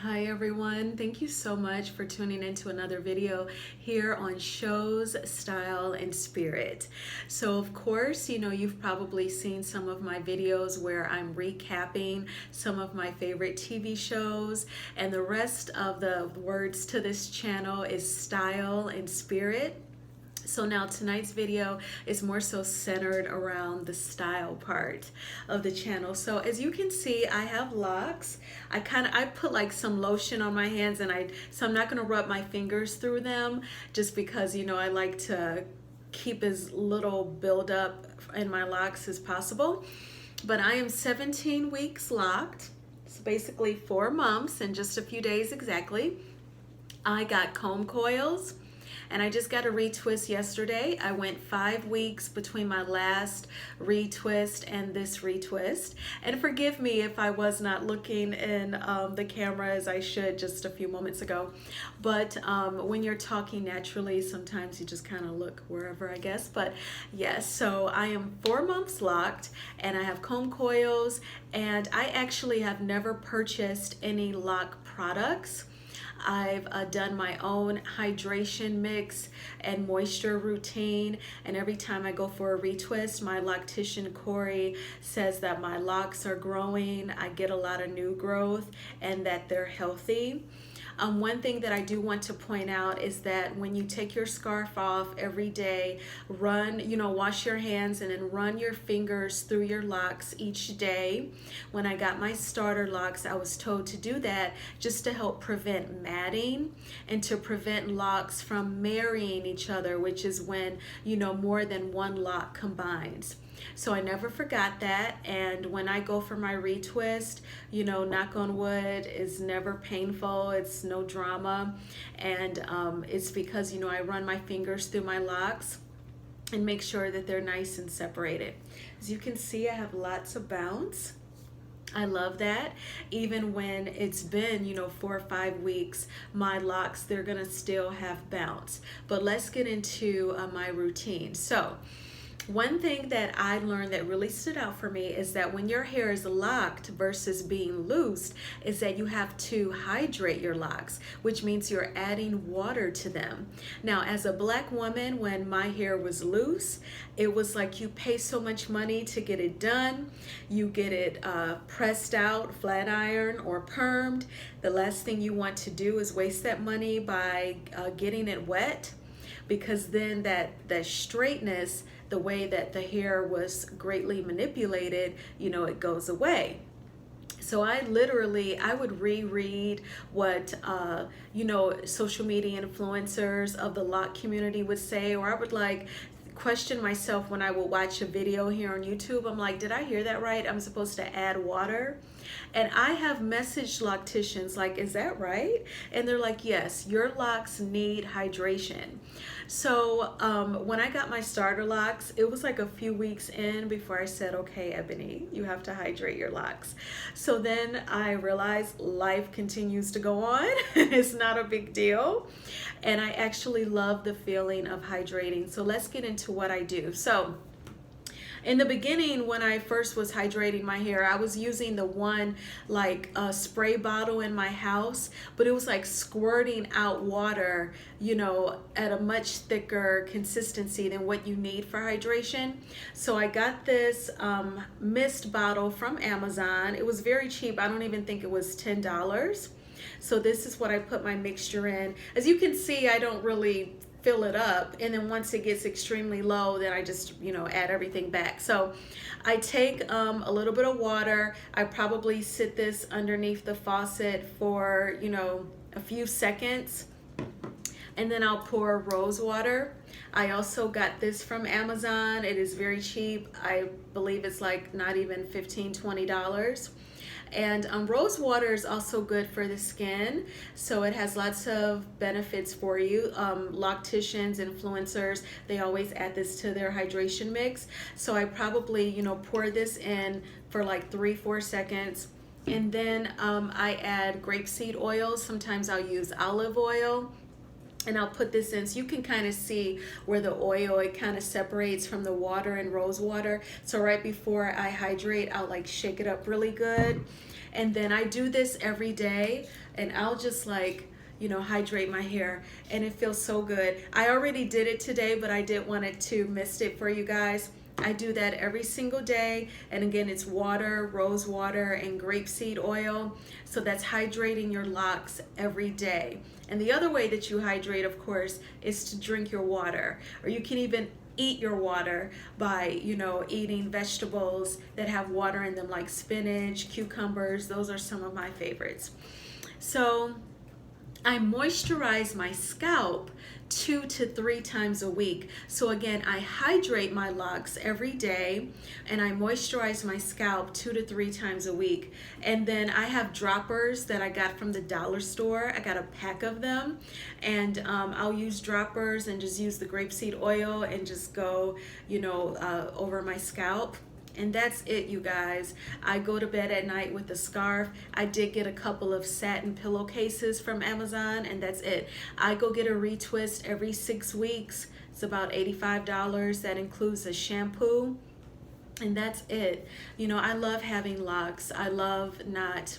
Hi everyone, thank you so much for tuning into another video here on Shows, Style, and Spirit. So of course, you've probably seen some of my videos where I'm recapping some of my favorite TV shows, and the rest of the words to this channel is style and spirit. So now tonight's video is more so centered around the style part of the channel. So as you can see, I have locks. I put like some lotion on my hands, and so I'm not going to rub my fingers through them just because I like to keep as little buildup in my locks as possible. But I am 17 weeks locked. So basically 4 months and just a few days exactly. I got comb coils, and I just got a retwist yesterday. I went 5 weeks between my last retwist and this retwist. And forgive me if I was not looking in the camera as I should just a few moments ago. But when you're talking naturally, sometimes you just kind of look wherever, I guess. But yes, so I am 4 months locked, and I have comb coils, and I actually have never purchased any lock products. I've done my own hydration mix and moisture routine, and every time I go for a retwist, my loctician Corey says that my locks are growing, I get a lot of new growth, and that they're healthy. One thing that I do want to point out is that when you take your scarf off every day, wash your hands and then run your fingers through your locks each day. When I got my starter locks, I was told to do that just to help prevent matting and to prevent locks from marrying each other, which is when, more than one lock combines. So I never forgot that, and when I go for my retwist, knock on wood, is never painful, it's no drama, and it's because, I run my fingers through my locks and make sure that they're nice and separated. As you can see, I have lots of bounce. I love that. Even when it's been, 4 or 5 weeks, my locks, they're gonna still have bounce. But let's get into my routine. So one thing that I learned that really stood out for me is that when your hair is locked versus being loosed, is that you have to hydrate your locks, which means you're adding water to them. Now, as a black woman, when my hair was loose, it was like you pay so much money to get it done. You get it pressed out, flat iron, or permed. The last thing you want to do is waste that money by getting it wet, because then that straightness, the way that the hair was greatly manipulated, it goes away. So I would reread what, social media influencers of the lock community would say, or I would question myself when I would watch a video here on YouTube. I'm like, did I hear that right? I'm supposed to add water? And I have messaged locticians like, is that right? And they're like, yes, your locks need hydration. So when I got my starter locks, it was like a few weeks in before I said, okay, Ebony, you have to hydrate your locks. So then I realized life continues to go on. It's not a big deal. And I actually love the feeling of hydrating. So let's get into what I do. So in the beginning, when I first was hydrating my hair, I was using the one spray bottle in my house, but it was like squirting out water, at a much thicker consistency than what you need for hydration. So I got this mist bottle from Amazon. It was very cheap. I don't even think it was $10. So this is what I put my mixture in. As you can see, I don't really fill it up, and then once it gets extremely low, then I just add everything back. So I take a little bit of water. I probably sit this underneath the faucet for a few seconds, and then I'll pour rose water. I also got this from Amazon. It is very cheap. I believe it's like not even $15-20. And rose water is also good for the skin, so it has lots of benefits for you. Locticians, influencers, they always add this to their hydration mix. So I probably, pour this in for like 3-4 seconds. And then I add grapeseed oil. Sometimes I'll use olive oil. And I'll put this in so you can kind of see where the oil, it kind of separates from the water and rose water. So right before I hydrate, I'll shake it up really good. And then I do this every day, and I'll just like, you know, hydrate my hair, and it feels so good. I already did it today, but I didn't want it to miss it for you guys. I do that every single day, and again, it's water, rose water, and grapeseed oil. So that's hydrating your locks every day. And the other way that you hydrate, of course, is to drink your water, or you can even eat your water by, you know, eating vegetables that have water in them, like spinach, cucumbers. Those are some of my favorites. So I moisturize my scalp 2 to 3 times a week. So again, I hydrate my locks every day, and I moisturize my scalp 2 to 3 times a week. And then I have droppers that I got from the dollar store. I got a pack of them, and I'll use droppers and just use the grapeseed oil and just go, you know, over my scalp. And that's it, you guys. I go to bed at night with a scarf. I did get a couple of satin pillowcases from Amazon, and that's it. I go get a retwist every 6 weeks. It's about $85. That includes a shampoo, and that's it. You know, I love having locks. I love not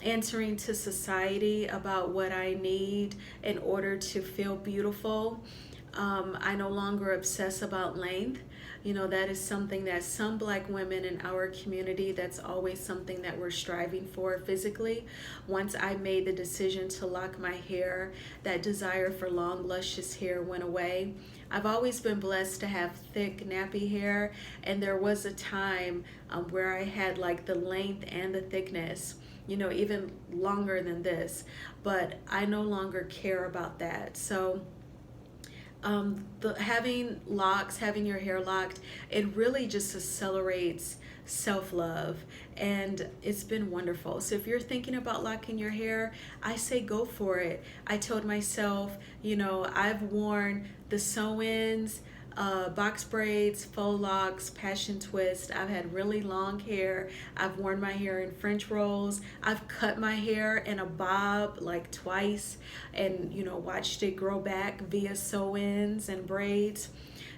answering to society about what I need in order to feel beautiful. I no longer obsess about length. You know, that is something that some Black women in our community, that's always something that we're striving for physically. Once I made the decision to lock my hair, that desire for long, luscious hair went away. I've always been blessed to have thick, nappy hair, and there was a time where I had like the length and the thickness, you know, even longer than this, but I no longer care about that. So having locks, having your hair locked, it really just accelerates self-love, and it's been wonderful. So if you're thinking about locking your hair, I say go for it. I told myself, you know, I've worn the sew-ins, box braids, faux locks, passion twist. I've had really long hair. I've worn my hair in French rolls. I've cut my hair in a bob like twice, and, you know, watched it grow back via sew-ins and braids.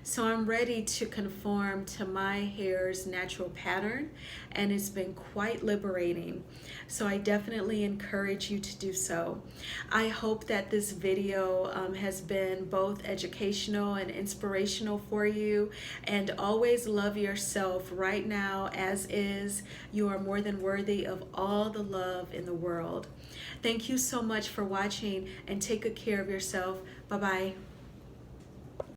So I'm ready to conform to my hair's natural pattern, and it's been quite liberating. So I definitely encourage you to do so. I hope that this video has been both educational and inspirational for you. And always love yourself right now as is. You are more than worthy of all the love in the world. Thank you so much for watching, and take good care of yourself. Bye-bye.